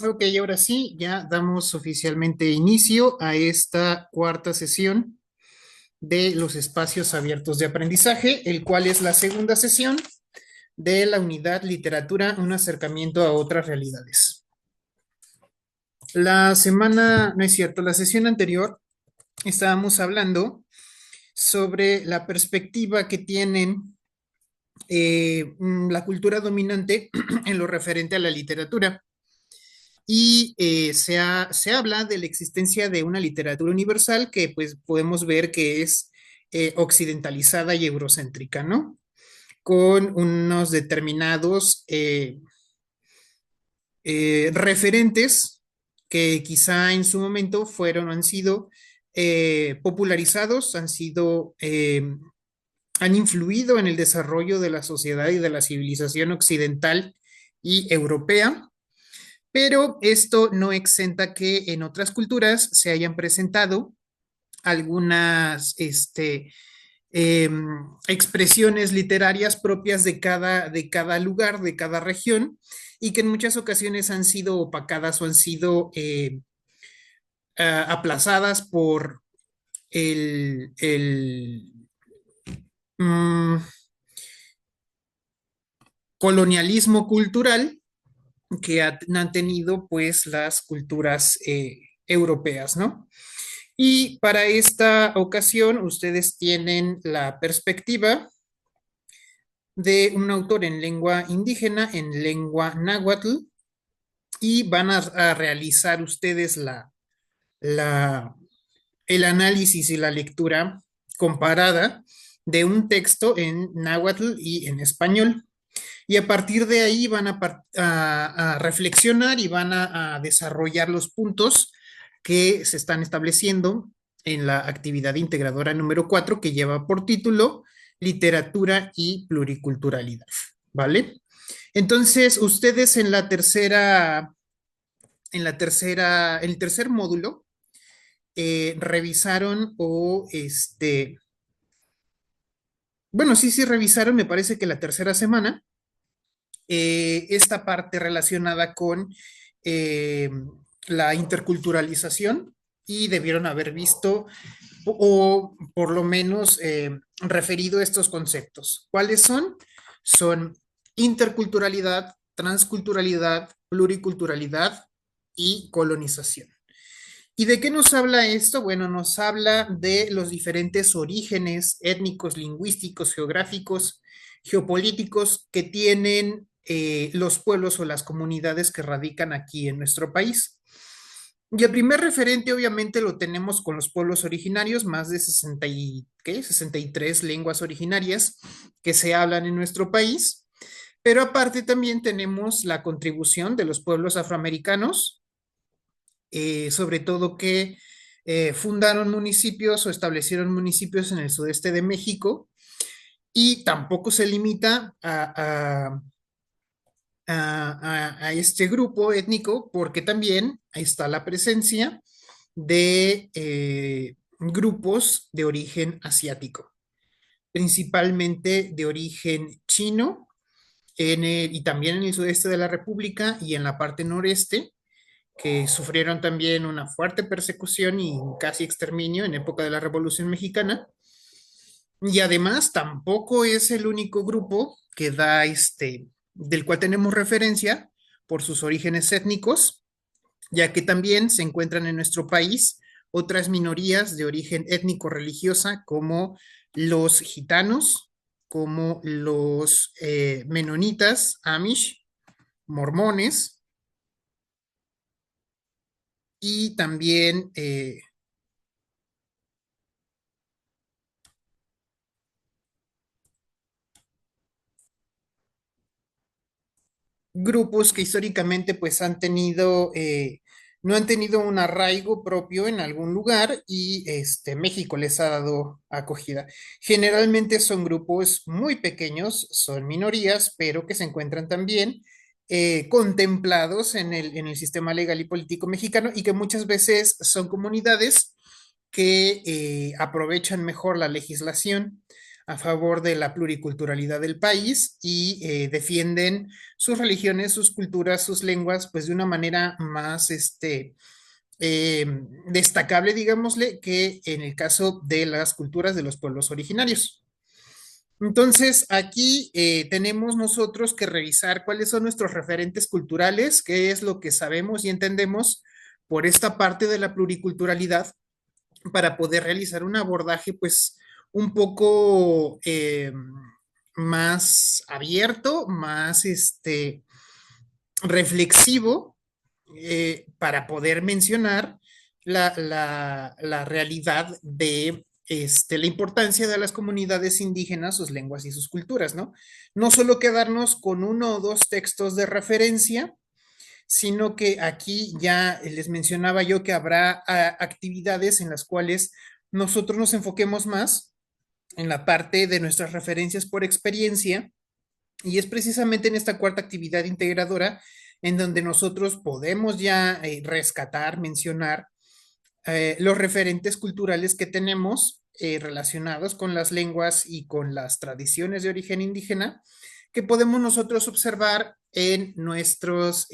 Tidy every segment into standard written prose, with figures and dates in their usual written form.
Ok, ahora sí, ya damos oficialmente inicio a esta cuarta sesión de los espacios abiertos de aprendizaje, el cual es la segunda sesión de la unidad Literatura, un acercamiento a otras realidades. No es cierto, la sesión anterior estábamos hablando sobre la perspectiva que tienen la cultura dominante en lo referente a la literatura. Y se habla de la existencia de una literatura universal que pues podemos ver que es occidentalizada y eurocéntrica, ¿no? Con unos determinados referentes que quizá en su momento han sido popularizados, han influido en el desarrollo de la sociedad y de la civilización occidental y europea, pero esto no exenta que en otras culturas se hayan presentado algunas eh, expresiones literarias propias de cada lugar, de cada región, y que en muchas ocasiones han sido opacadas o han sido aplazadas por el mm, colonialismo cultural que han tenido pues las culturas europeas, ¿no? Y para esta ocasión ustedes tienen la perspectiva de un autor en lengua indígena, en lengua náhuatl, y van a realizar ustedes la, el análisis y la lectura comparada de un texto en náhuatl y en español. Y a partir de ahí van a reflexionar y van a desarrollar los puntos que se están estableciendo en la actividad integradora número 4 que lleva por título Literatura y Pluriculturalidad. ¿Vale? Entonces, ustedes en el tercer módulo, revisaron bueno, sí, revisaron, me parece que la tercera semana, esta parte relacionada con eh, la interculturalización y debieron haber visto o por lo menos referido estos conceptos. ¿Cuáles son? Son interculturalidad, transculturalidad, pluriculturalidad y colonización. ¿Y de qué nos habla esto? Bueno, nos habla de los diferentes orígenes étnicos, lingüísticos, geográficos, geopolíticos que tienen los pueblos o las comunidades que radican aquí en nuestro país. Y el primer referente obviamente lo tenemos con los pueblos originarios, más de 63 lenguas originarias que se hablan en nuestro país, pero aparte también tenemos la contribución de los pueblos afroamericanos, sobre todo que fundaron municipios o establecieron municipios en el sudeste de México, y tampoco se limita a este grupo étnico porque también está la presencia de grupos de origen asiático, principalmente de origen chino y también en el sudeste de la República y en la parte noreste, que sufrieron también una fuerte persecución y casi exterminio en época de la Revolución Mexicana. Y además tampoco es el único grupo que del cual tenemos referencia por sus orígenes étnicos, ya que también se encuentran en nuestro país otras minorías de origen étnico-religiosa como los gitanos, como los menonitas, amish, mormones y también grupos que históricamente pues no han tenido un arraigo propio en algún lugar y México les ha dado acogida. Generalmente son grupos muy pequeños, son minorías, pero que se encuentran también contemplados en en el sistema legal y político mexicano y que muchas veces son comunidades que aprovechan mejor la legislación a favor de la pluriculturalidad del país y defienden sus religiones, sus culturas, sus lenguas, pues de una manera más eh, destacable, digámosle, que en el caso de las culturas de los pueblos originarios. Entonces, aquí tenemos nosotros que revisar cuáles son nuestros referentes culturales, qué es lo que sabemos y entendemos por esta parte de la pluriculturalidad para poder realizar un abordaje, pues, un poco más abierto, más reflexivo, para poder mencionar la realidad de la importancia de las comunidades indígenas, sus lenguas y sus culturas, ¿no? No solo quedarnos con uno o dos textos de referencia, sino que aquí ya les mencionaba yo que habrá actividades en las cuales nosotros nos enfoquemos más en la parte de nuestras referencias por experiencia, y es precisamente en esta cuarta actividad integradora en donde nosotros podemos ya rescatar, mencionar los referentes culturales que tenemos relacionados con las lenguas y con las tradiciones de origen indígena que podemos nosotros observar en nuestros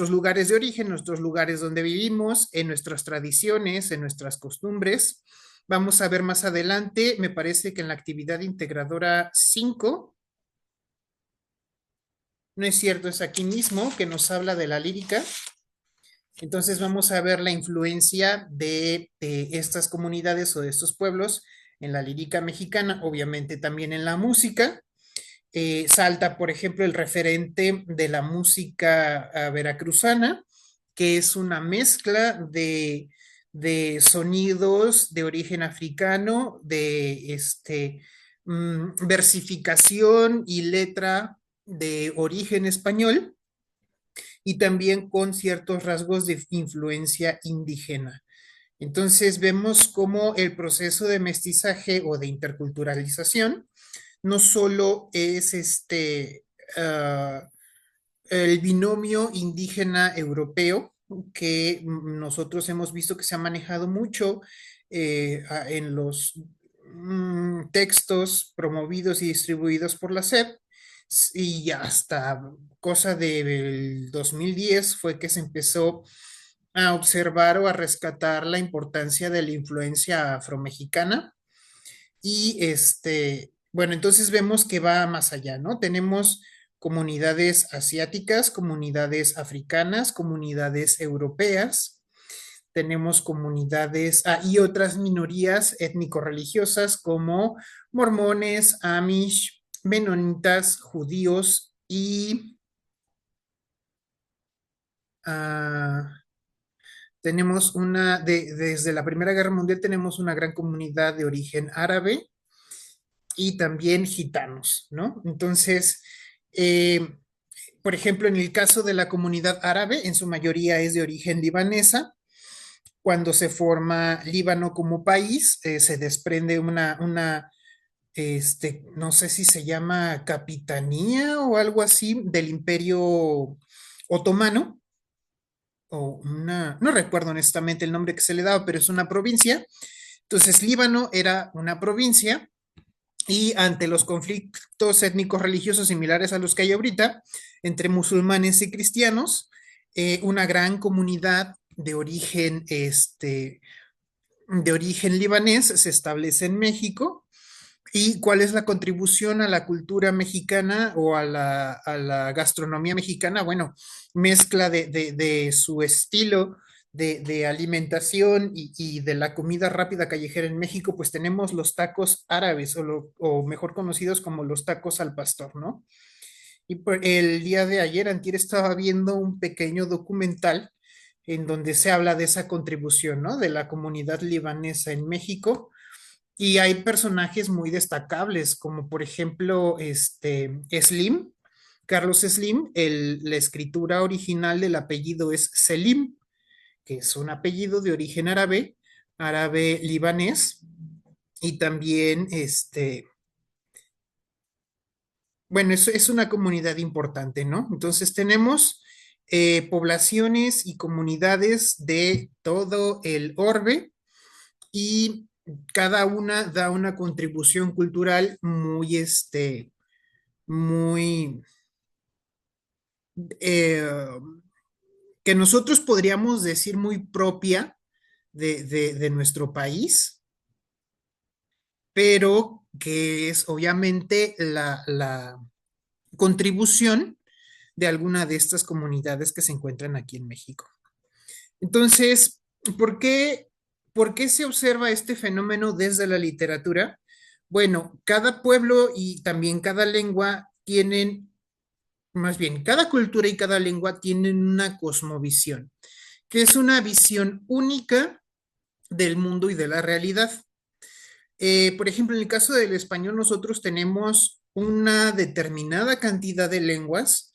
lugares de origen, nuestros lugares donde vivimos, en nuestras tradiciones, en nuestras costumbres. Vamos a ver más adelante, me parece que en la actividad integradora 5, no es cierto, es aquí mismo que nos habla de la lírica. Entonces vamos a ver la influencia de estas comunidades o de estos pueblos en la lírica mexicana, obviamente también en la música. Salta, por ejemplo, el referente de la música veracruzana, que es una mezcla de sonidos de origen africano, de versificación y letra de origen español y también con ciertos rasgos de influencia indígena. Entonces vemos cómo el proceso de mestizaje o de interculturalización no solo es uh, el binomio indígena europeo que nosotros hemos visto que se ha manejado mucho en los textos promovidos y distribuidos por la SEP, y hasta cosa del 2010 fue que se empezó a observar o a rescatar la importancia de la influencia afromexicana y bueno, entonces vemos que va más allá, ¿no? Tenemos comunidades asiáticas, comunidades africanas, comunidades europeas, tenemos comunidades y otras minorías étnico-religiosas como mormones, amish, menonitas, judíos y ah, tenemos desde la Primera Guerra Mundial tenemos una gran comunidad de origen árabe y también gitanos, ¿no? Entonces, eh, por ejemplo, en el caso de la comunidad árabe, en su mayoría es de origen libanesa. Cuando se forma Líbano como país, se desprende no sé si se llama capitanía o algo así del Imperio Otomano, no recuerdo honestamente el nombre que se le daba, pero es una provincia. Entonces, Líbano era una provincia y ante los conflictos étnicos religiosos similares a los que hay ahorita entre musulmanes y cristianos, una gran comunidad de origen libanés se establece en México. ¿Y cuál es la contribución a la cultura mexicana o a la gastronomía mexicana? Bueno, mezcla de su estilo de alimentación y de la comida rápida callejera en México, pues tenemos los tacos árabes o mejor conocidos como los tacos al pastor, ¿no? Y el día de ayer, antier, estaba viendo un pequeño documental en donde se habla de esa contribución, ¿no? De la comunidad libanesa en México y hay personajes muy destacables, como por ejemplo Slim, Carlos Slim, la escritura original del apellido es Selim, que es un apellido de origen árabe, árabe libanés, y también, bueno, es una comunidad importante, ¿no? Entonces tenemos poblaciones y comunidades de todo el orbe, y cada una da una contribución cultural muy, muy, eh, que nosotros podríamos decir muy propia de nuestro país, pero que es obviamente la contribución de alguna de estas comunidades que se encuentran aquí en México. Entonces, ¿por qué, ¿por qué se observa este fenómeno desde la literatura? Bueno, cada pueblo y también cada lengua tienen, más bien, cada cultura y cada lengua tienen una cosmovisión, que es una visión única del mundo y de la realidad. Por ejemplo, en el caso del español, nosotros tenemos una determinada cantidad de lenguas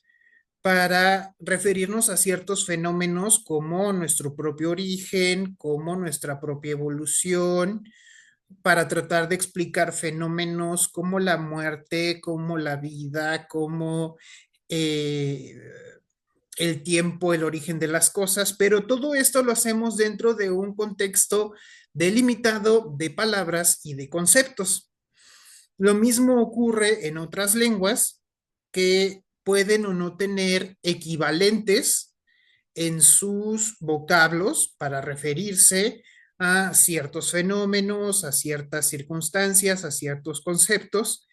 para referirnos a ciertos fenómenos como nuestro propio origen, como nuestra propia evolución, para tratar de explicar fenómenos como la muerte, como la vida, como eh, el tiempo, el origen de las cosas, pero todo esto lo hacemos dentro de un contexto delimitado de palabras y de conceptos. Lo mismo ocurre en otras lenguas que pueden o no tener equivalentes en sus vocablos para referirse a ciertos fenómenos, a ciertas circunstancias, a ciertos conceptos.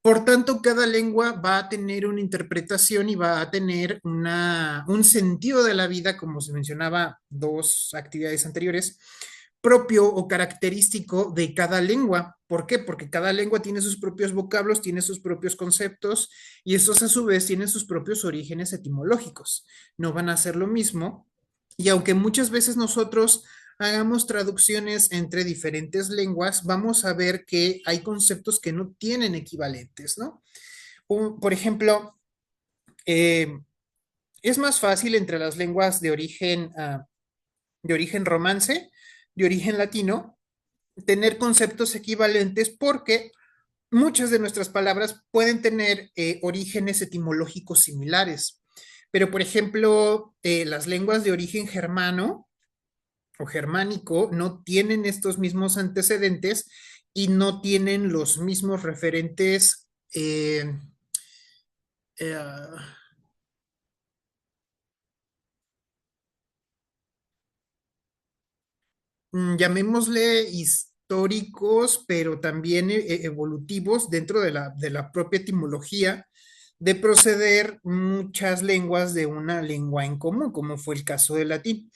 Por tanto, cada lengua va a tener una interpretación y va a tener un sentido de la vida, como se mencionaba dos actividades anteriores, propio o característico de cada lengua. ¿Por qué? Porque cada lengua tiene sus propios vocablos, tiene sus propios conceptos y estos a su vez tienen sus propios orígenes etimológicos. No van a ser lo mismo. Y aunque muchas veces nosotros hagamos traducciones entre diferentes lenguas, vamos a ver que hay conceptos que no tienen equivalentes, ¿no? Por ejemplo, eh, es más fácil entre las lenguas de origen romance, de origen latino, tener conceptos equivalentes porque muchas de nuestras palabras pueden tener orígenes etimológicos similares. Pero, por ejemplo, las lenguas de origen germano o germánico no tienen estos mismos antecedentes y no tienen los mismos referentes, eh, llamémosle históricos, pero también evolutivos dentro de la propia etimología de proceder muchas lenguas de una lengua en común, como fue el caso del latín.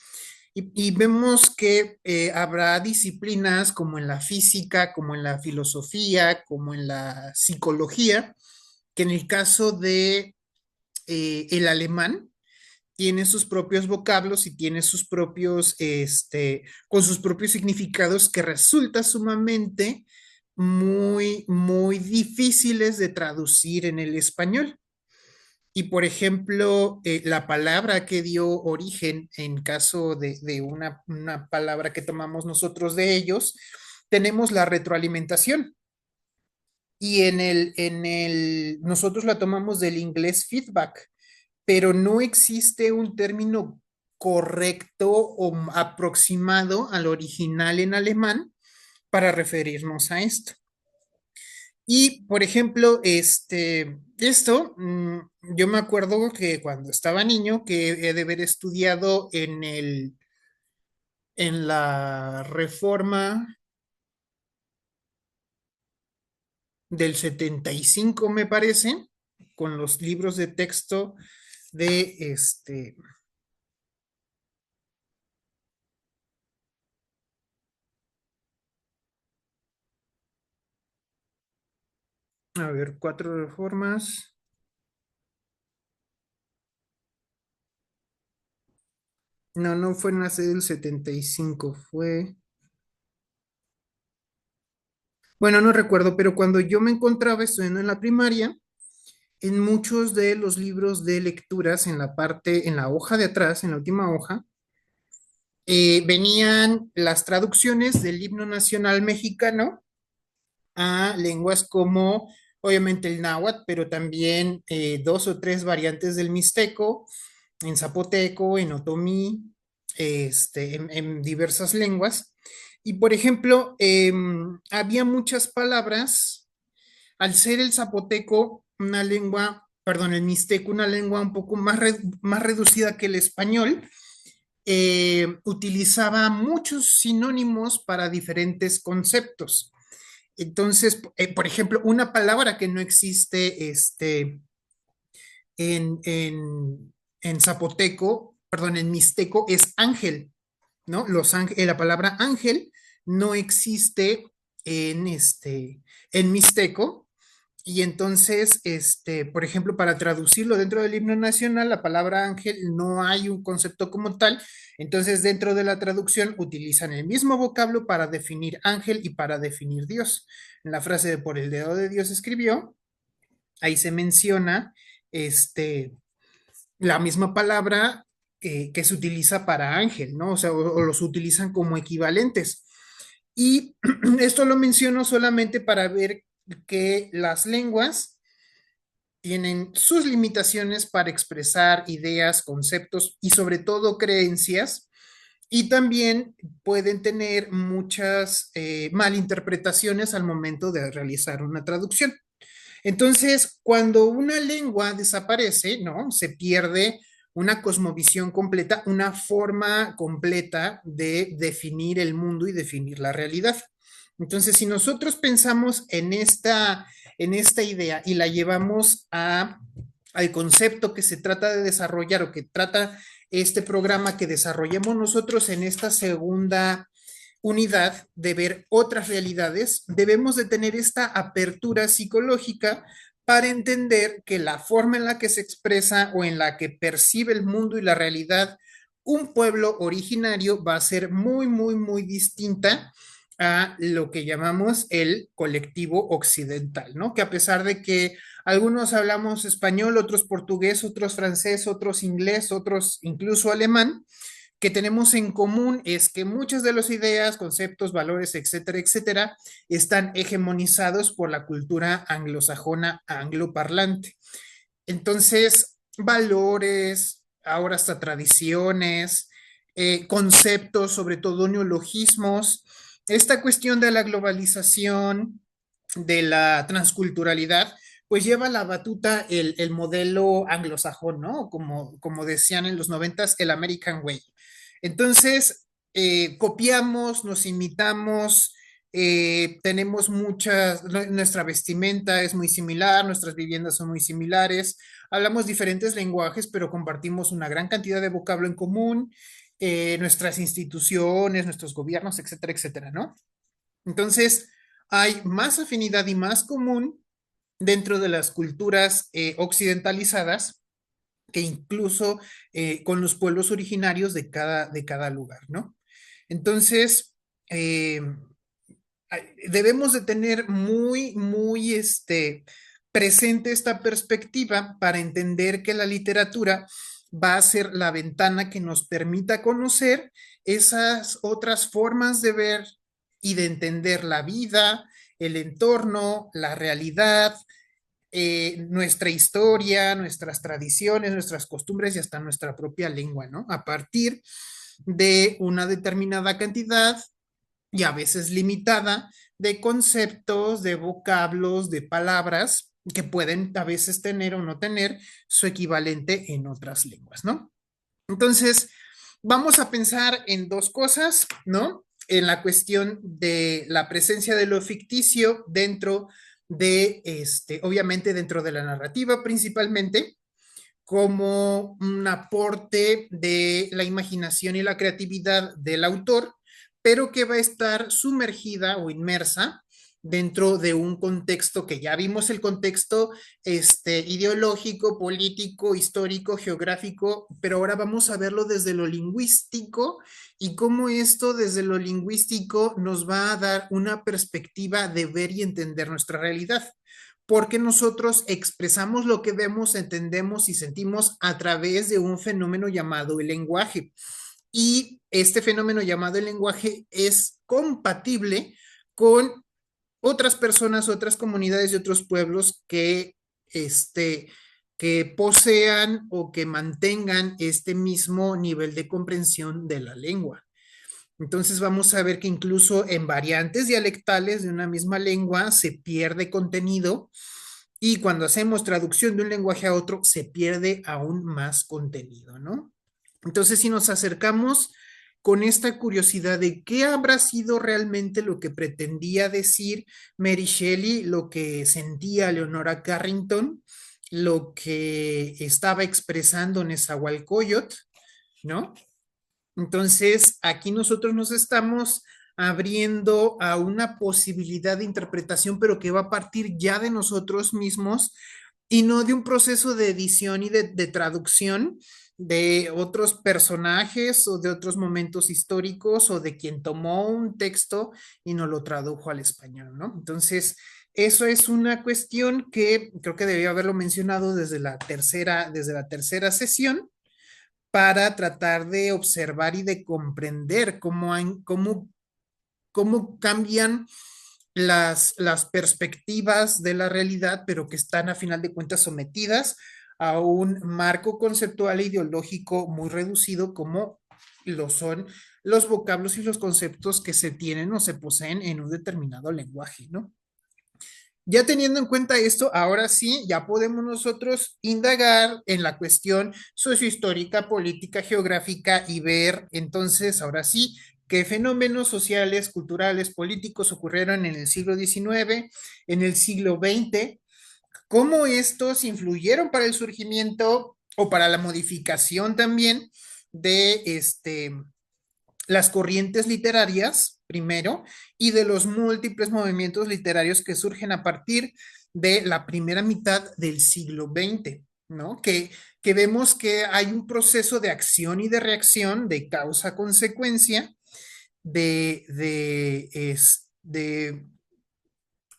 Y vemos que habrá disciplinas como en la física, como en la filosofía, como en la psicología, que en el caso de el alemán tiene sus propios vocablos y tiene sus propios, con sus propios significados que resulta sumamente muy difíciles de traducir en el español. Y por ejemplo, la palabra que dio origen en caso de una palabra que tomamos nosotros de ellos, tenemos la retroalimentación. Y nosotros la tomamos del inglés feedback, pero no existe un término correcto o aproximado al original en alemán para referirnos a esto. Y, por ejemplo, yo me acuerdo que cuando estaba niño, que he de haber estudiado en la reforma del 75 me parece, con los libros de texto de a ver, cuatro reformas. No, no fue en la sede del 75 fue. Bueno, no recuerdo, pero cuando yo me encontraba estudiando en la primaria, en muchos de los libros de lecturas, en la parte, en la hoja de atrás, en la última hoja, venían las traducciones del himno nacional mexicano a lenguas como, obviamente, el náhuatl, pero también dos o tres variantes del mixteco, en zapoteco, en otomí, en diversas lenguas. Y por ejemplo, había muchas palabras, al ser el zapoteco una lengua, perdón, el mixteco una lengua un poco más reducida que el español, utilizaba muchos sinónimos para diferentes conceptos. Entonces, por ejemplo, una palabra que no existe en, en, en zapoteco, perdón, en mixteco es ángel, ¿no? La palabra ángel no existe en mixteco. Y entonces, por ejemplo, para traducirlo dentro del himno nacional, la palabra ángel no hay un concepto como tal. Entonces, dentro de la traducción utilizan el mismo vocablo para definir ángel y para definir Dios. En la frase de por el dedo de Dios escribió, ahí se menciona la misma palabra que se utiliza para ángel, ¿no? O sea, o los utilizan como equivalentes. Y esto lo menciono solamente para ver que las lenguas tienen sus limitaciones para expresar ideas, conceptos y sobre todo creencias, y también pueden tener muchas malinterpretaciones al momento de realizar una traducción. Entonces, cuando una lengua desaparece, ¿no? Se pierde una cosmovisión completa, una forma completa de definir el mundo y definir la realidad. Entonces, si nosotros pensamos en esta idea y la llevamos al concepto que se trata de desarrollar o que trata este programa que desarrollemos nosotros en esta segunda unidad de ver otras realidades, debemos de tener esta apertura psicológica para entender que la forma en la que se expresa o en la que percibe el mundo y la realidad un pueblo originario va a ser muy, muy, muy distinta a lo que llamamos el colectivo occidental, ¿no? Que a pesar de que algunos hablamos español, otros portugués, otros francés, otros inglés, otros incluso alemán, que tenemos en común es que muchas de las ideas, conceptos, valores, etcétera, etcétera, están hegemonizados por la cultura anglosajona angloparlante. Entonces, valores, ahora hasta tradiciones, conceptos, sobre todo neologismos, esta cuestión de la globalización, de la transculturalidad, pues lleva la batuta el modelo anglosajón, ¿no? Como decían en los noventas, el American Way. Entonces, copiamos, nos imitamos, tenemos nuestra vestimenta es muy similar, nuestras viviendas son muy similares, hablamos diferentes lenguajes, pero compartimos una gran cantidad de vocablo en común, nuestras instituciones, nuestros gobiernos, etcétera, etcétera, ¿no? Entonces, hay más afinidad y más común dentro de las culturas occidentalizadas que incluso con los pueblos originarios de cada lugar, ¿no? Entonces, eh, debemos de tener muy, muy presente esta perspectiva para entender que la literatura va a ser la ventana que nos permita conocer esas otras formas de ver y de entender la vida, el entorno, la realidad, nuestra historia, nuestras tradiciones, nuestras costumbres y hasta nuestra propia lengua, ¿no? A partir de una determinada cantidad y a veces limitada de conceptos, de vocablos, de palabras que pueden a veces tener o no tener su equivalente en otras lenguas, ¿no? Entonces, vamos a pensar en dos cosas, ¿no? En la cuestión de la presencia de lo ficticio dentro obviamente dentro de la narrativa principalmente, como un aporte de la imaginación y la creatividad del autor, pero que va a estar sumergida o inmersa dentro de un contexto que ya vimos el contexto ideológico, político, histórico, geográfico, pero ahora vamos a verlo desde lo lingüístico y cómo esto desde lo lingüístico nos va a dar una perspectiva de ver y entender nuestra realidad porque nosotros expresamos lo que vemos, entendemos y sentimos a través de un fenómeno llamado el lenguaje. Y este fenómeno llamado el lenguaje es compatible con otras personas, otras comunidades y otros pueblos que posean o que mantengan este mismo nivel de comprensión de la lengua. Entonces vamos a ver que incluso en variantes dialectales de una misma lengua se pierde contenido y cuando hacemos traducción de un lenguaje a otro se pierde aún más contenido, ¿no? Entonces, si nos acercamos con esta curiosidad de qué habrá sido realmente lo que pretendía decir Mary Shelley, lo que sentía Leonora Carrington, lo que estaba expresando Nezahualcóyotl, ¿no? Entonces, aquí nosotros nos estamos abriendo a una posibilidad de interpretación, pero que va a partir ya de nosotros mismos y no de un proceso de edición y de traducción de otros personajes o de otros momentos históricos o de quien tomó un texto y no lo tradujo al español, ¿no? Entonces, eso es una cuestión que creo que debía haberlo mencionado desde la tercera sesión para tratar de observar y de comprender cómo cambian las perspectivas de la realidad, pero que están a final de cuentas sometidas a un marco conceptual e ideológico muy reducido como lo son los vocablos y los conceptos que se tienen o se poseen en un determinado lenguaje, ¿no? Ya teniendo en cuenta esto, ahora sí, ya podemos nosotros indagar en la cuestión sociohistórica, política, geográfica y ver entonces, ahora sí, qué fenómenos sociales, culturales, políticos ocurrieron en el siglo XIX, en el siglo XX, cómo estos influyeron para el surgimiento o para la modificación también de las corrientes literarias, primero, y de los múltiples movimientos literarios que surgen a partir de la primera mitad del siglo XX, ¿no? Que vemos que hay un proceso de acción y de reacción, de causa-consecuencia, de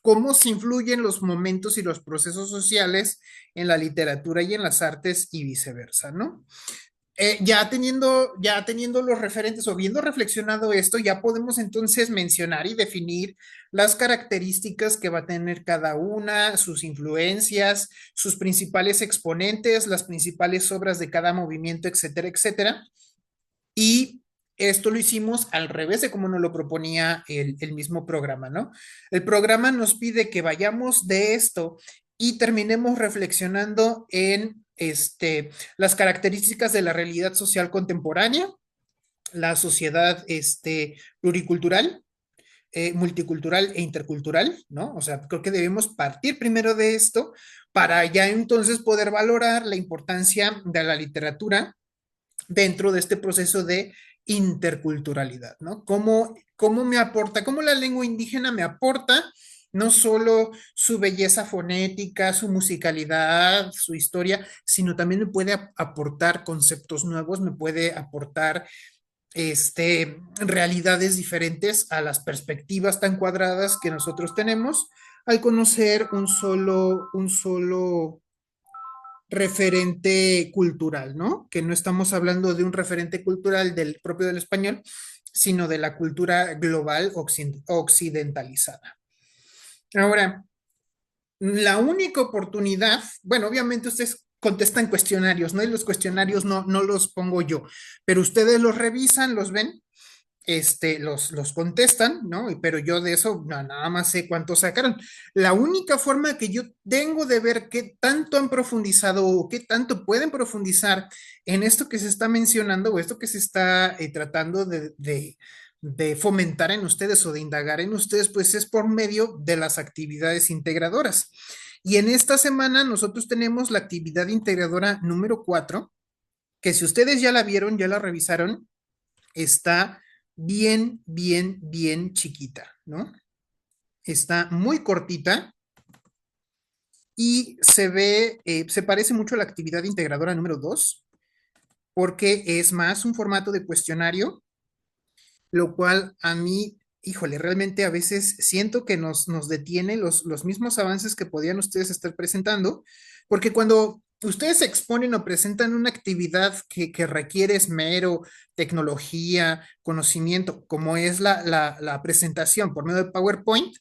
cómo se influyen los momentos y los procesos sociales en la literatura y en las artes y viceversa, ¿no? Ya teniendo los referentes o viendo reflexionado esto, ya podemos entonces mencionar y definir las características que va a tener cada una, sus influencias, sus principales exponentes, las principales obras de cada movimiento, etcétera, etcétera. Y esto lo hicimos al revés de como nos lo proponía el mismo programa, ¿no? El programa nos pide que vayamos de esto y terminemos reflexionando en las características de la realidad social contemporánea, la sociedad pluricultural, multicultural e intercultural, ¿no? O sea, creo que debemos partir primero de esto para ya entonces poder valorar la importancia de la literatura dentro de este proceso de interculturalidad, ¿no? ¿Cómo me aporta, cómo la lengua indígena me aporta no solo su belleza fonética, su musicalidad, su historia, sino también me puede aportar conceptos nuevos, me puede aportar realidades diferentes a las perspectivas tan cuadradas que nosotros tenemos al conocer un solo referente cultural, ¿no? Que no estamos hablando de un referente cultural del propio del español, sino de la cultura global occidentalizada. Ahora, la única oportunidad, bueno, obviamente ustedes contestan cuestionarios, ¿no? Y los cuestionarios no los pongo yo, pero ustedes los revisan, los ven, los contestan, ¿no? Pero yo de eso nada más sé cuántos sacaron. La única forma que yo tengo de ver qué tanto han profundizado o qué tanto pueden profundizar en esto que se está mencionando o esto que se está tratando de fomentar en ustedes o de indagar en ustedes, pues es por medio de las actividades integradoras. Y en esta semana nosotros tenemos la actividad integradora número 4, que si ustedes ya la vieron, ya la revisaron, está bien, bien, bien chiquita, ¿no? Está muy cortita y se parece mucho a la actividad integradora número 2 porque es más un formato de cuestionario, lo cual a mí, híjole, realmente a veces siento que nos detiene los mismos avances que podían ustedes estar presentando, porque cuando ustedes exponen o presentan una actividad que requiere esmero, tecnología, conocimiento, como es la presentación por medio de PowerPoint,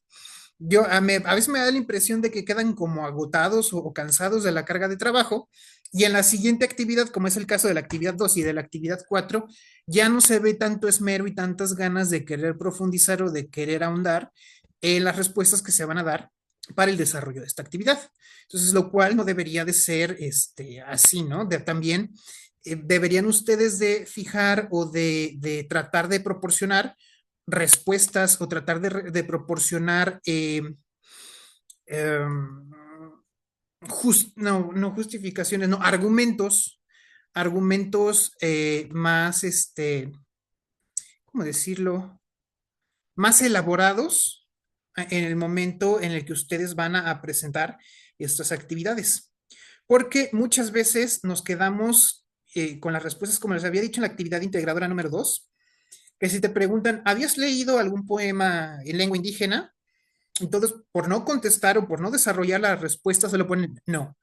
a veces me da la impresión de que quedan como agotados o cansados de la carga de trabajo Y en la siguiente actividad, como es el caso de la actividad 2 y de la actividad 4, ya no se ve tanto esmero y tantas ganas de querer profundizar o de querer ahondar en las respuestas que se van a dar para el desarrollo de esta actividad. Entonces, lo cual no debería de ser así, ¿no? También deberían ustedes de fijar o de tratar de proporcionar respuestas o tratar de proporcionar em, no justificaciones, no, argumentos más, ¿cómo decirlo? Más elaborados en el momento en el que ustedes van a presentar estas actividades. Porque muchas veces nos quedamos con las respuestas, como les había dicho en la actividad integradora número 2, que si te preguntan, ¿habías leído algún poema en lengua indígena? Entonces, por no contestar o por no desarrollar la respuesta, se lo ponen no.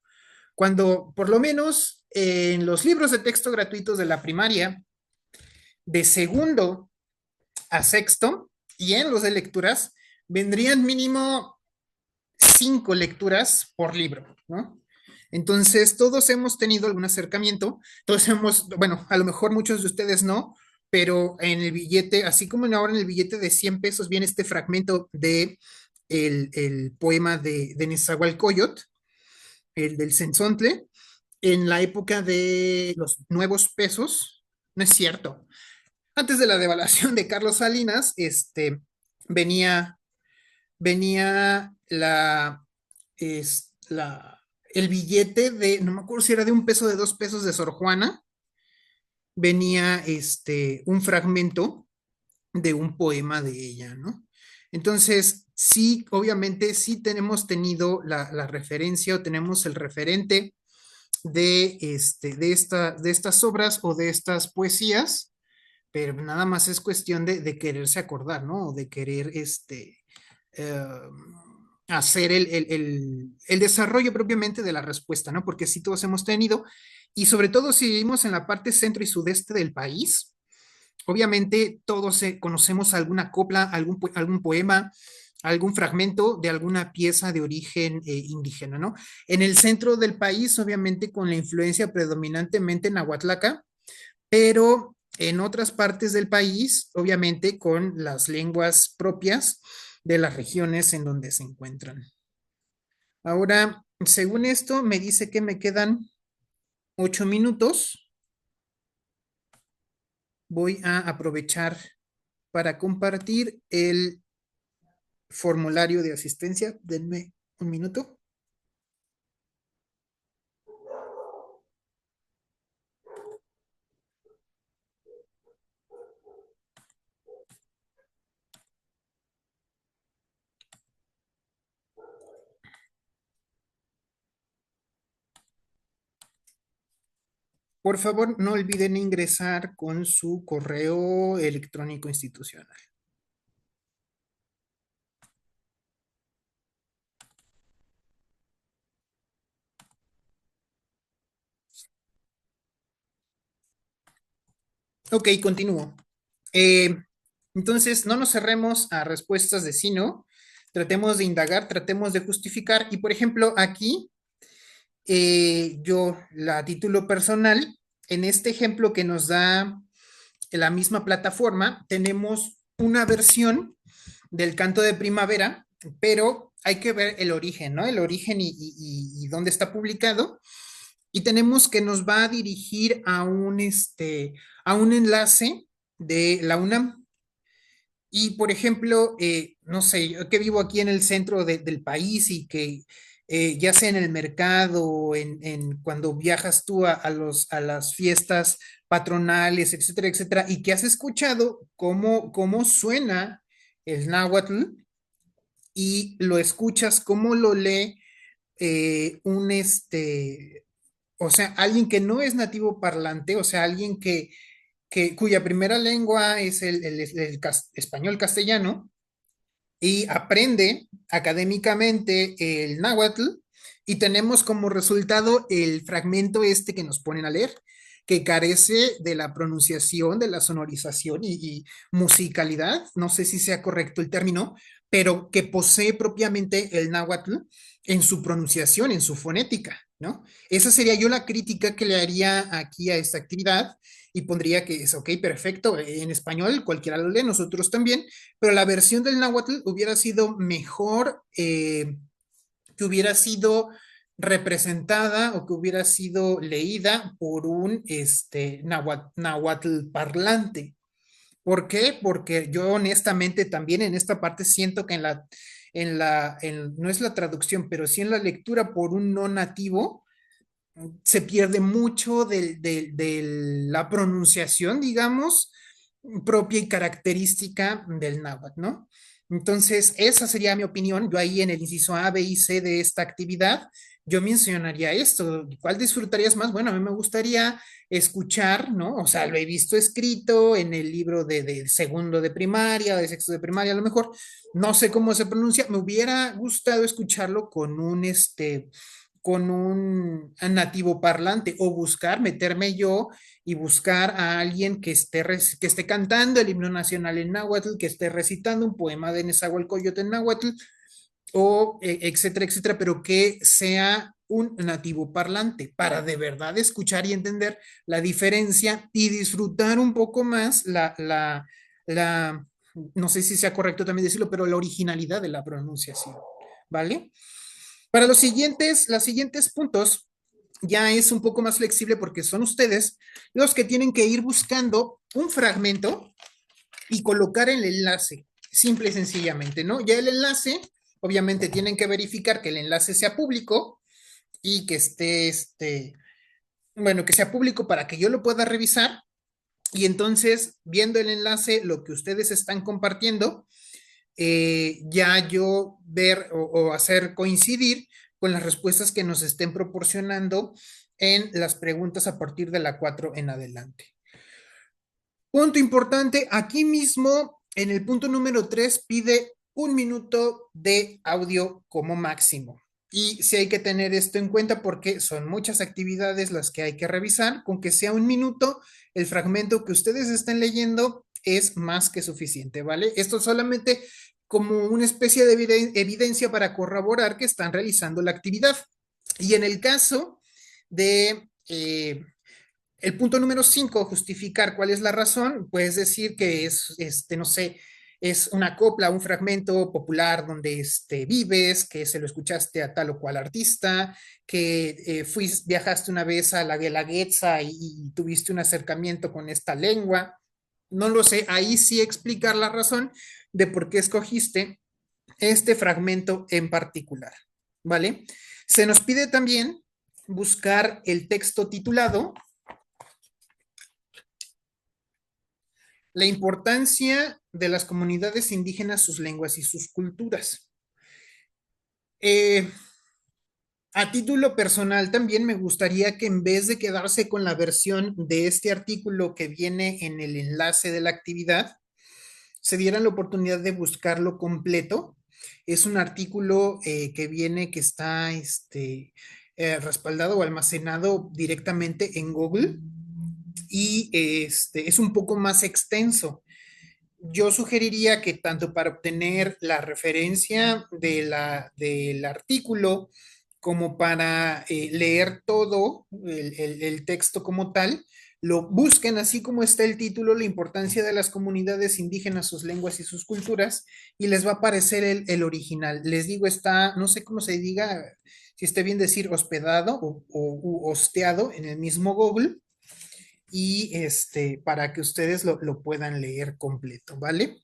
Cuando, por lo menos, en los libros de texto gratuitos de la primaria, de segundo a sexto, y en los de lecturas, vendrían mínimo 5 lecturas por libro, ¿no? Entonces, todos hemos tenido algún acercamiento, todos hemos, bueno, a lo mejor muchos de ustedes no, pero en el billete, así como ahora en el billete de 100 pesos viene este fragmento de el poema de Nezahualcóyotl, el del Cenzontle, en la época de los nuevos pesos, no es cierto. Antes de la devaluación de Carlos Salinas, venía, venía el billete de, no me acuerdo si era de 1 peso, de 2 pesos de Sor Juana, venía un fragmento de un poema de ella, ¿no? Entonces, sí, obviamente sí tenemos tenido la referencia o tenemos el referente de estas obras o de estas poesías, pero nada más es cuestión de quererse acordar, ¿no? O de querer eh, hacer el desarrollo propiamente de la respuesta, ¿no? Porque sí todos hemos tenido, y sobre todo si vivimos en la parte centro y sudeste del país, obviamente todos conocemos alguna copla, algún poema, algún fragmento de alguna pieza de origen indígena, ¿no? En el centro del país, obviamente con la influencia predominantemente nahuatlaca, pero en otras partes del país, obviamente con las lenguas propias de las regiones en donde se encuentran. Ahora, según esto, me dice que me quedan 8 minutos. Voy a aprovechar para compartir el formulario de asistencia. Denme un minuto. Por favor, no olviden ingresar con su correo electrónico institucional. Ok, continúo. Eh, entonces, no nos cerremos a respuestas de sí, no. Tratemos de indagar, tratemos de justificar. Y por ejemplo, aquí yo la título personal. En este ejemplo que nos da la misma plataforma, tenemos una versión del canto de primavera, pero hay que ver el origen, ¿no? El origen y dónde está publicado. Y tenemos que nos va a dirigir a un enlace de la UNAM. Y, por ejemplo, no sé, yo que vivo aquí en el centro del país y que ya sea en el mercado o cuando viajas tú a las fiestas patronales, etcétera, etcétera, y que has escuchado cómo suena el náhuatl y lo escuchas, cómo lo lee o sea, alguien que no es nativo parlante, o sea, alguien cuya primera lengua es español castellano y aprende académicamente el náhuatl y tenemos como resultado el fragmento que nos ponen a leer, que carece de la pronunciación, de la sonorización y musicalidad, no sé si sea correcto el término, pero que posee propiamente el náhuatl en su pronunciación, en su fonética. ¿no? Esa sería yo la crítica que le haría aquí a esta actividad y pondría que es, ok, perfecto, en español cualquiera lo lee, nosotros también, pero la versión del náhuatl hubiera sido mejor, que hubiera sido representada o que hubiera sido leída por un náhuatl parlante. ¿Por qué? Porque yo honestamente también en esta parte siento que no es la traducción, pero sí en la lectura por un no nativo, se pierde mucho de la pronunciación, digamos, propia y característica del náhuatl, ¿no? Entonces, esa sería mi opinión. Yo ahí en el inciso A, B y C de esta actividad, yo mencionaría esto. ¿Cuál disfrutarías más? Bueno, a mí me gustaría escuchar, ¿no? O sea, lo he visto escrito en el libro de segundo de primaria, de sexto de primaria, a lo mejor, no sé cómo se pronuncia. Me hubiera gustado escucharlo con un nativo parlante o buscar, meterme yo y buscar a alguien que esté cantando el himno nacional en náhuatl, que esté recitando un poema de Nezahualcóyotl en náhuatl, o etcétera, etcétera, pero que sea un nativo parlante para de verdad escuchar y entender la diferencia y disfrutar un poco más la no sé si sea correcto también decirlo, pero la originalidad de la pronunciación, ¿vale? Para los siguientes puntos, ya es un poco más flexible porque son ustedes los que tienen que ir buscando un fragmento y colocar el enlace, simple y sencillamente, ¿no? Ya el enlace, obviamente tienen que verificar que el enlace sea público y que bueno, que sea público para que yo lo pueda revisar y entonces, viendo el enlace, lo que ustedes están compartiendo, ya yo ver o hacer coincidir con las respuestas que nos estén proporcionando en las preguntas a partir de la 4 en adelante. Punto importante, aquí mismo en el punto número 3 pide 1 minuto de audio como máximo. Y sí hay que tener esto en cuenta porque son muchas actividades las que hay que revisar. Con que sea 1 minuto, el fragmento que ustedes estén leyendo es más que suficiente, ¿vale? Esto solamente como una especie de evidencia para corroborar que están realizando la actividad. Y en el caso de el punto número 5, justificar cuál es la razón, puedes decir que es, no sé, es una copla, un fragmento popular donde vives, que se lo escuchaste a tal o cual artista, que viajaste una vez a la Guelaguetza y tuviste un acercamiento con esta lengua. No lo sé, ahí sí explicar la razón de por qué escogiste este fragmento en particular, ¿vale? Se nos pide también buscar el texto titulado La importancia de las comunidades indígenas, sus lenguas y sus culturas. Eh, a título personal, también me gustaría que en vez de quedarse con la versión de este artículo que viene en el enlace de la actividad, se dieran la oportunidad de buscarlo completo. Es un artículo que viene, que está respaldado o almacenado directamente en Google y es un poco más extenso. Yo sugeriría que tanto para obtener la referencia del artículo como para leer todo el texto como tal, lo busquen así como está el título, la importancia de las comunidades indígenas, sus lenguas y sus culturas, y les va a aparecer el original. Les digo, está, no sé cómo se diga, si esté bien decir hospedado o hosteado en el mismo Google, y para que ustedes lo puedan leer completo, ¿vale?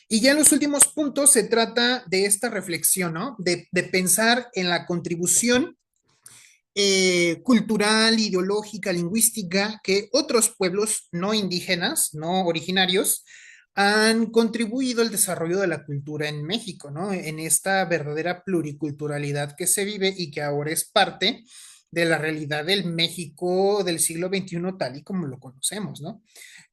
Y ya en los últimos puntos se trata de esta reflexión, ¿no? De pensar en la contribución cultural, ideológica, lingüística que otros pueblos no indígenas, no originarios, han contribuido al desarrollo de la cultura en México, ¿no? En esta verdadera pluriculturalidad que se vive y que ahora es parte de la realidad del México del siglo XXI tal y como lo conocemos, ¿no?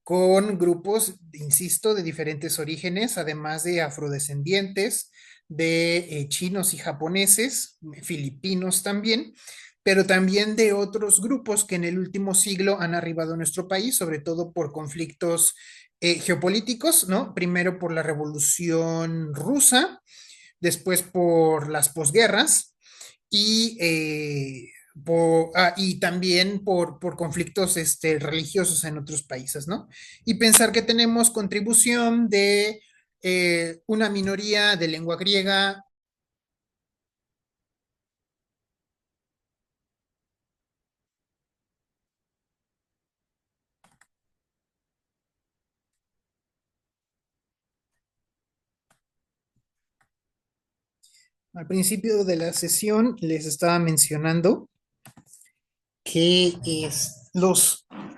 Con grupos, insisto, de diferentes orígenes, además de afrodescendientes, de chinos y japoneses, filipinos también, pero también de otros grupos que en el último siglo han arribado a nuestro país, sobre todo por conflictos geopolíticos, ¿no? Primero por la Revolución Rusa, después por las posguerras y y también por conflictos religiosos en otros países, ¿no? Y pensar que tenemos contribución de una minoría de lengua griega. Al principio de la sesión les estaba mencionando que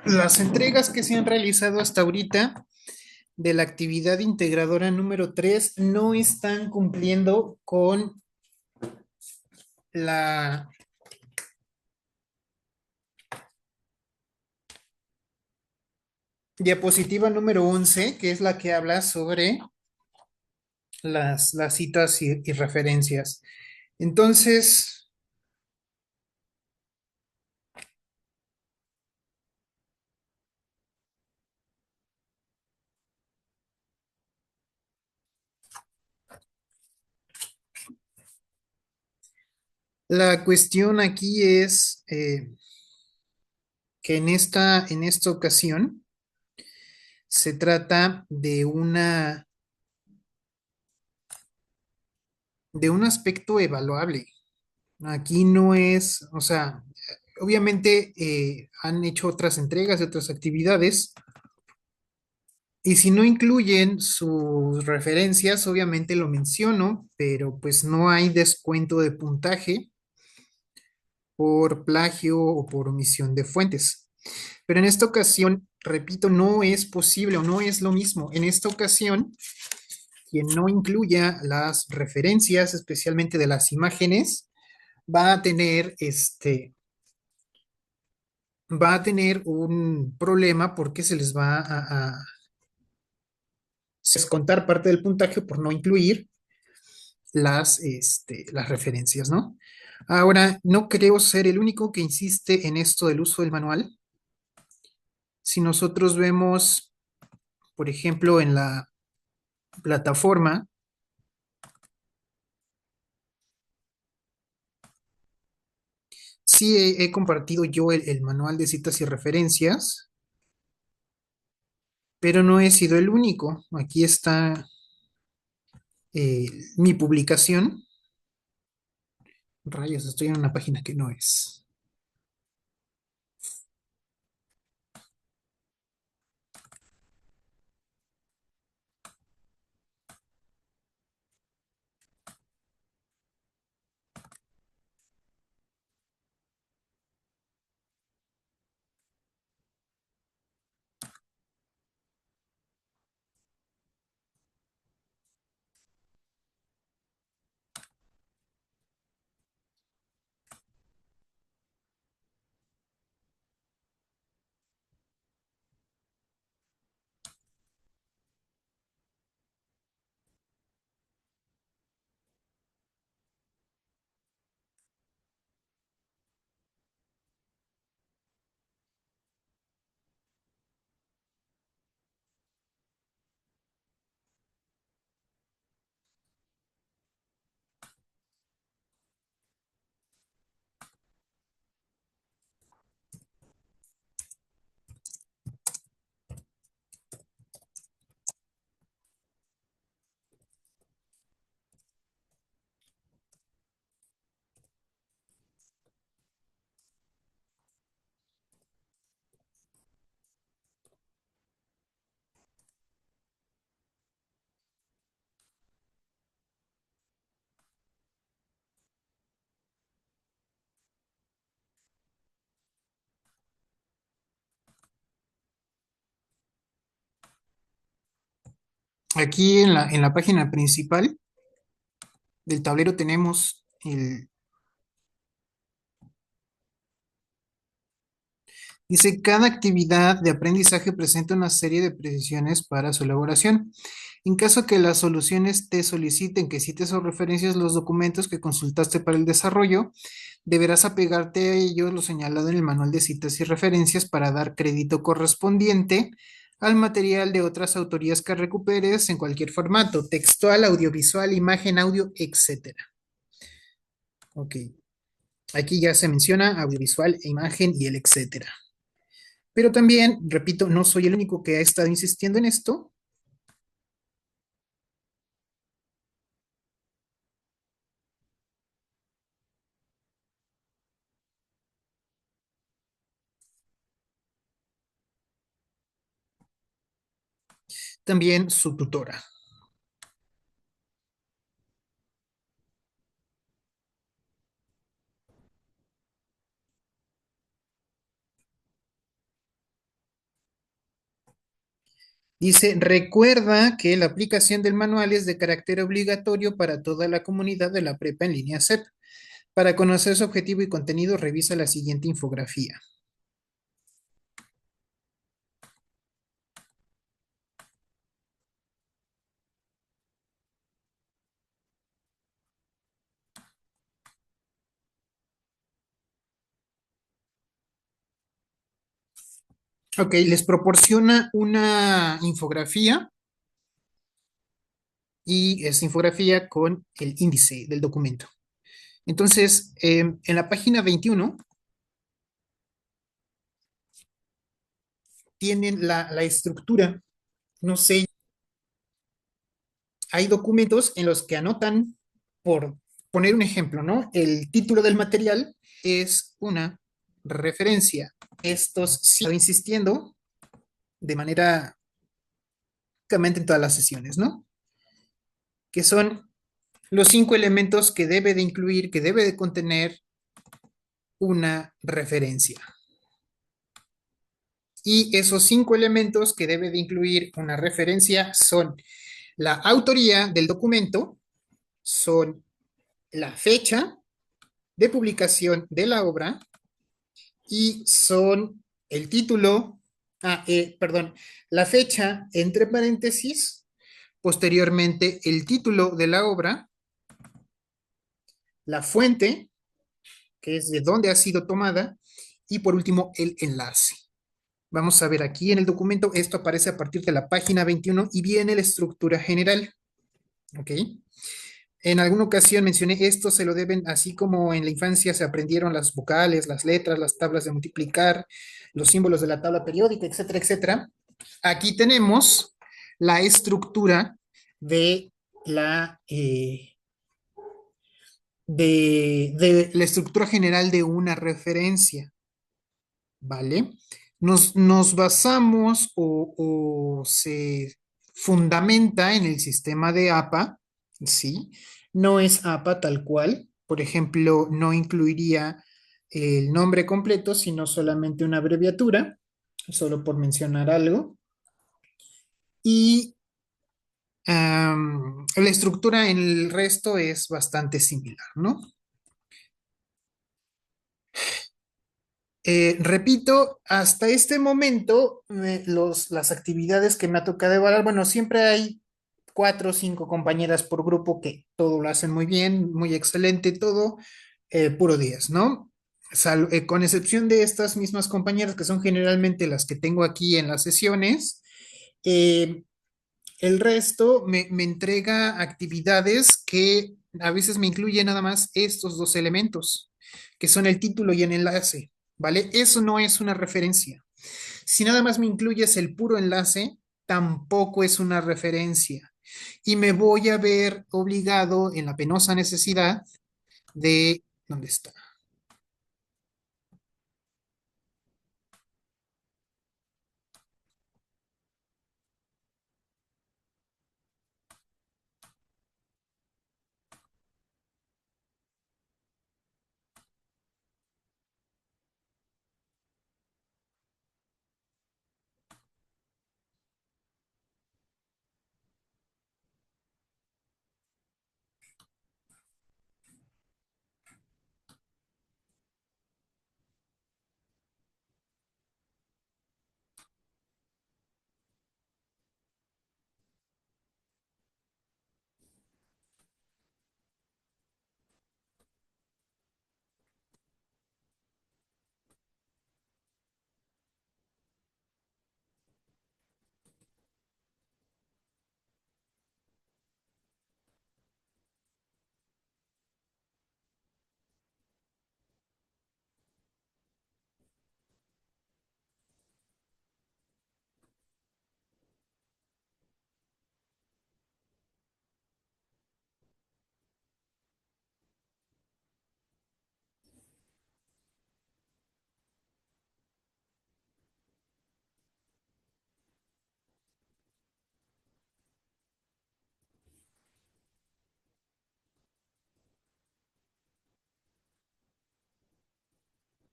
las entregas que se han realizado hasta ahorita de la actividad integradora número 3 no están cumpliendo con la diapositiva número 11, que es la que habla sobre las citas y referencias. Entonces, la cuestión aquí es que en esta ocasión se trata de un aspecto evaluable. Aquí no es, o sea, obviamente han hecho otras entregas de otras actividades y si no incluyen sus referencias, obviamente lo menciono, pero pues no hay descuento de puntaje por plagio o por omisión de fuentes. Pero en esta ocasión, repito, no es posible o no es lo mismo. En esta ocasión, quien no incluya las referencias, especialmente de las imágenes, va a tener va a tener un problema porque se les va a descontar parte del puntaje por no incluir las referencias, ¿no? Ahora, no creo ser el único que insiste en esto del uso del manual. Si nosotros vemos, por ejemplo, en la plataforma, sí he compartido yo el manual de citas y referencias, pero no he sido el único. Aquí está eh, mi publicación. Rayos, estoy en una página que no es. Aquí en la página principal del tablero tenemos dice, cada actividad de aprendizaje presenta una serie de precisiones para su elaboración. En caso que las soluciones te soliciten que cites o referencias los documentos que consultaste para el desarrollo, deberás apegarte a ellos lo señalado en el manual de citas y referencias para dar crédito correspondiente al material de otras autorías que recuperes en cualquier formato, textual, audiovisual, imagen, audio, etcétera. Ok. Aquí ya se menciona audiovisual, imagen y el etcétera. Pero también, repito, no soy el único que ha estado insistiendo en esto. También su tutora. Dice, recuerda que la aplicación del manual es de carácter obligatorio para toda la comunidad de la prepa en línea CEP. Para conocer su objetivo y contenido, revisa la siguiente infografía. Ok, les proporciona una infografía y esa infografía con el índice del documento. Entonces, en la página 21 tienen la estructura. No sé, hay documentos en los que anotan, por poner un ejemplo, ¿no? El título del material es una referencia. Estos sí, estoy insistiendo de manera prácticamente en todas las sesiones, ¿no? Que son los 5 elementos que debe de incluir, que debe de contener una referencia. Y esos 5 elementos que debe de incluir una referencia son la autoría del documento, son la fecha de publicación de la obra y son el título, perdón, la fecha entre paréntesis, posteriormente el título de la obra, la fuente, que es de dónde ha sido tomada, y por último el enlace. Vamos a ver aquí en el documento, esto aparece a partir de la página 21 y viene la estructura general. ¿Ok? En alguna ocasión mencioné esto, se lo deben, así como en la infancia se aprendieron las vocales, las letras, las tablas de multiplicar, los símbolos de la tabla periódica, etcétera, etcétera. Aquí tenemos la estructura de la, de la estructura general de una referencia, ¿vale? Nos basamos o se fundamenta en el sistema de APA, ¿sí? No es APA tal cual. Por ejemplo, no incluiría el nombre completo, sino solamente una abreviatura, solo por mencionar algo. Y la estructura en el resto es bastante similar, ¿no? Repito, hasta este momento, las actividades que me ha tocado evaluar, bueno, siempre hay 4 o 5 compañeras por grupo que todo lo hacen muy bien, muy excelente, todo, puro 10, ¿no? Con excepción de estas mismas compañeras que son generalmente las que tengo aquí en las sesiones, eh, el resto me entrega actividades que a veces me incluyen nada más estos 2 elementos, que son el título y el enlace, ¿vale? Eso no es una referencia. Si nada más me incluyes el puro enlace, tampoco es una referencia. Y me voy a ver obligado en la penosa necesidad de, ¿dónde está?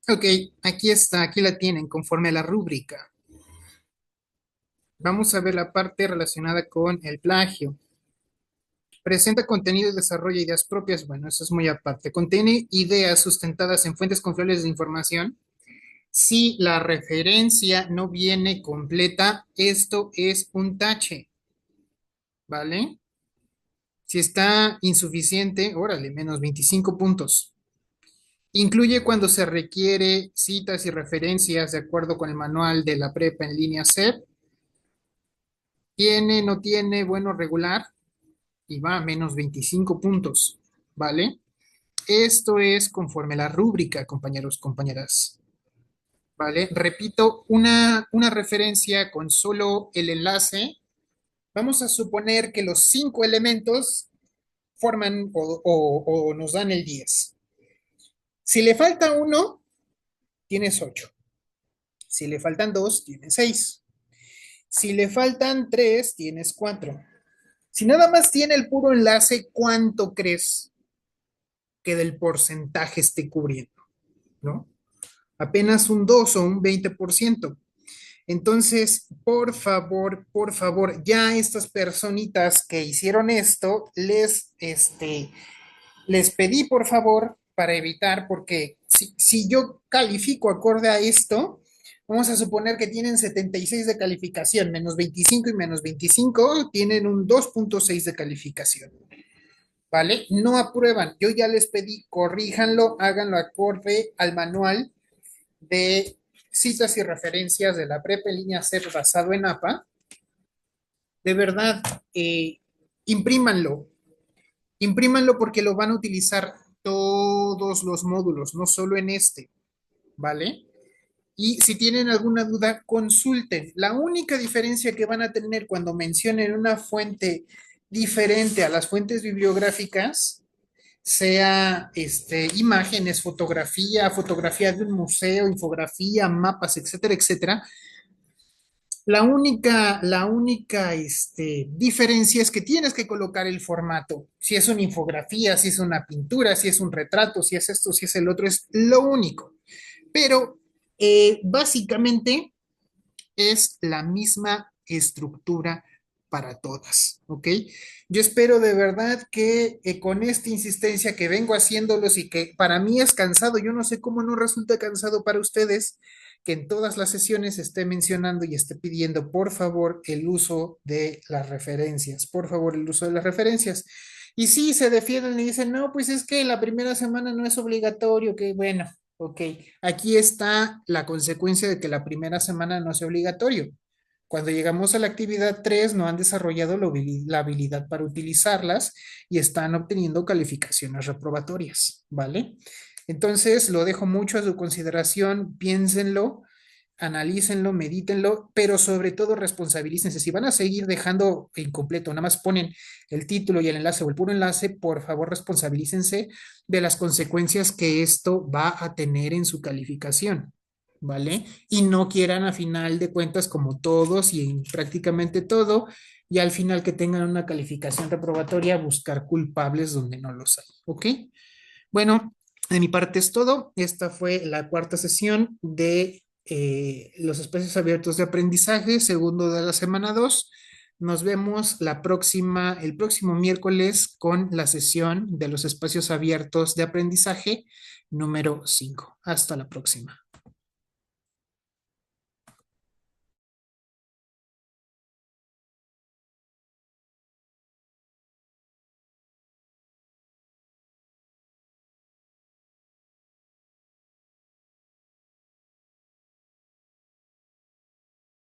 Ok, aquí está, aquí la tienen, conforme a la rúbrica. Vamos a ver la parte relacionada con el plagio. Presenta contenido y desarrolla ideas propias. Bueno, eso es muy aparte. Contiene ideas sustentadas en fuentes confiables de información. Si la referencia no viene completa, esto es un tache, ¿vale? Si está insuficiente, órale, menos 25 puntos. Incluye cuando se requiere citas y referencias de acuerdo con el manual de la prepa en línea CEP. Tiene, no tiene, bueno, regular y va a menos 25 puntos, ¿vale? Esto es conforme a la rúbrica, compañeros, compañeras, ¿vale? Repito, una referencia con solo el enlace. Vamos a suponer que los 5 elementos forman o nos dan el 10. Si le falta uno, tienes 8. Si le faltan dos, tienes 6. Si le faltan tres, tienes 4. Si nada más tiene el puro enlace, ¿cuánto crees que del porcentaje esté cubriendo? ¿No? Apenas un 2 o un 20%. Entonces, por favor, ya estas personitas que hicieron esto, les pedí por favor para evitar, porque si yo califico acorde a esto, vamos a suponer que tienen 76 de calificación, menos 25 y menos 25 tienen un 2.6 de calificación, ¿vale? No aprueban. Yo ya les pedí, corríjanlo, háganlo acorde al manual de citas y referencias de la prepa en línea CEP basado en APA. De verdad, eh, imprímanlo, imprímanlo porque lo van a utilizar todos los módulos, no solo en este, ¿vale? Y si tienen alguna duda, consulten. La única diferencia que van a tener cuando mencionen una fuente diferente a las fuentes bibliográficas, sea imágenes, fotografía de un museo, infografía, mapas, etcétera, etcétera. La única diferencia es que tienes que colocar el formato. Si es una infografía, si es una pintura, si es un retrato, si es esto, si es el otro, es lo único. Pero básicamente es la misma estructura para todas, ¿ok? Yo espero de verdad que con esta insistencia que vengo haciéndolos y que para mí es cansado, yo no sé cómo no resulta cansado para ustedes, que en todas las sesiones esté mencionando y esté pidiendo, por favor, el uso de las referencias, por favor, el uso de las referencias. Y sí, se defienden y dicen, no, pues es que la primera semana no es obligatorio, que bueno, ok, aquí está la consecuencia de que la primera semana no sea obligatorio. Cuando llegamos a la actividad 3 no han desarrollado la habilidad para utilizarlas y están obteniendo calificaciones reprobatorias, ¿vale? Entonces, lo dejo mucho a su consideración, piénsenlo, analícenlo, medítenlo, pero sobre todo responsabilícense. Si van a seguir dejando incompleto, nada más ponen el título y el enlace o el puro enlace, por favor responsabilícense de las consecuencias que esto va a tener en su calificación, ¿vale? Y no quieran a final de cuentas, como todos y en prácticamente todo, y al final que tengan una calificación reprobatoria, buscar culpables donde no los hay, ¿ok? Bueno, de mi parte es todo. Esta fue la cuarta sesión de los espacios abiertos de aprendizaje, segundo de la semana 2. Nos vemos el próximo miércoles con la sesión de los espacios abiertos de aprendizaje número 5. Hasta la próxima.